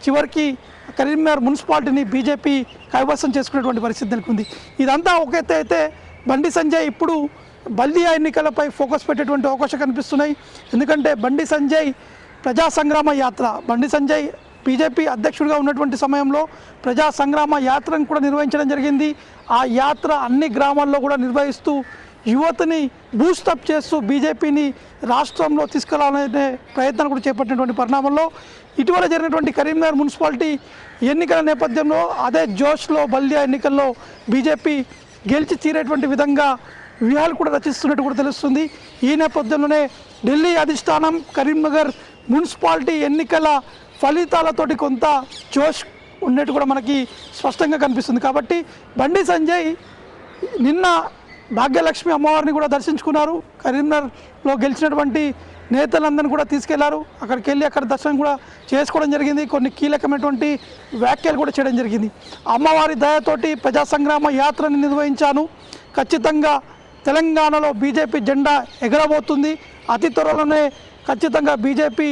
చివరికి కరీంనగర్ మున్సిపాలిటీని బీజేపీ కైవసం చేసుకునేటువంటి పరిస్థితి నెలకొంది. ఇదంతా ఒక ఎత్తు అయితే బండి సంజయ్ ఇప్పుడు బల్దియా ఎన్నికలపై ఫోకస్ పెట్టేటువంటి అవకాశం కనిపిస్తున్నాయి. ఎందుకంటే బండి సంజయ్ ప్రజా సంగ్రామ యాత్ర, బండి సంజయ్ బీజేపీ అధ్యక్షుడిగా ఉన్నటువంటి సమయంలో ప్రజా సంగ్రామ యాత్రను కూడా నిర్వహించడం జరిగింది. ఆ యాత్ర అన్ని గ్రామాల్లో కూడా నిర్వహిస్తూ యువతని బూస్టప్ చేస్తూ బీజేపీని రాష్ట్రంలో తీసుకెళ్లాలనే ప్రయత్నం కూడా చేపట్టినటువంటి పరిణామంలో ఇటీవల జరిగినటువంటి కరీంనగర్ మున్సిపాలిటీ ఎన్నికల నేపథ్యంలో అదే జోష్లో బల్దియా ఎన్నికల్లో బీజేపీ గెలిచి తీరేటువంటి విధంగా వ్యూహాలు కూడా రచిస్తున్నట్టు కూడా తెలుస్తుంది. ఈ నేపథ్యంలోనే ఢిల్లీ అధిష్టానం కరీంనగర్ మున్సిపాలిటీ ఎన్నికల ఫలితాలతోటి కొంత జోష్ ఉన్నట్టు కూడా మనకి స్పష్టంగా కనిపిస్తుంది. కాబట్టి బండి సంజయ్ నిన్న భాగ్యలక్ష్మి అమ్మవారిని కూడా దర్శించుకున్నారు. కరీంనగర్లో గెలిచినటువంటి నేతలందరినీ కూడా తీసుకెళ్లారు. అక్కడికి వెళ్ళి అక్కడ దర్శనం కూడా చేసుకోవడం జరిగింది. కొన్ని కీలకమైనటువంటి వ్యాఖ్యలు కూడా చేయడం జరిగింది. అమ్మవారి దయతోటి ప్రజా సంగ్రామ యాత్రని నిర్వహించాను, ఖచ్చితంగా తెలంగాణలో బీజేపీ జెండా ఎగరబోతుంది, అతి త్వరలోనే ఖచ్చితంగా బీజేపీ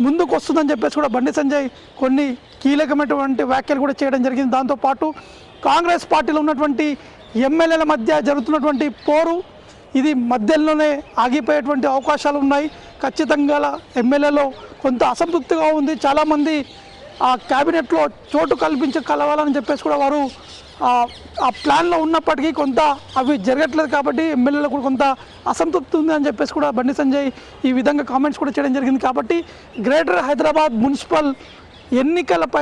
ముందుకు వస్తుందని చెప్పేసి కూడా బండి సంజయ్ కొన్ని కీలకమైనటువంటి వ్యాఖ్యలు కూడా చేయడం జరిగింది. దాంతోపాటు కాంగ్రెస్ పార్టీలో ఉన్నటువంటి ఎమ్మెల్యేల మధ్య జరుగుతున్నటువంటి పోరు ఇది మధ్యలోనే ఆగిపోయేటువంటి అవకాశాలు ఉన్నాయి. ఖచ్చితంగా ఎమ్మెల్యేలో కొంత అసంతృప్తిగా ఉంది. చాలామంది ఆ క్యాబినెట్లో చోటు కలవాలని చెప్పేసి కూడా వారు ఆ ప్లాన్లో ఉన్నప్పటికీ కొంత అవి జరగట్లేదు. కాబట్టి ఎమ్మెల్యేలకు కూడా కొంత అసంతృప్తి ఉంది అని చెప్పేసి కూడా బండి సంజయ్ ఈ విధంగా కామెంట్స్ కూడా చేయడం జరిగింది. కాబట్టి గ్రేటర్ హైదరాబాద్ మున్సిపల్ ఎన్నికలపై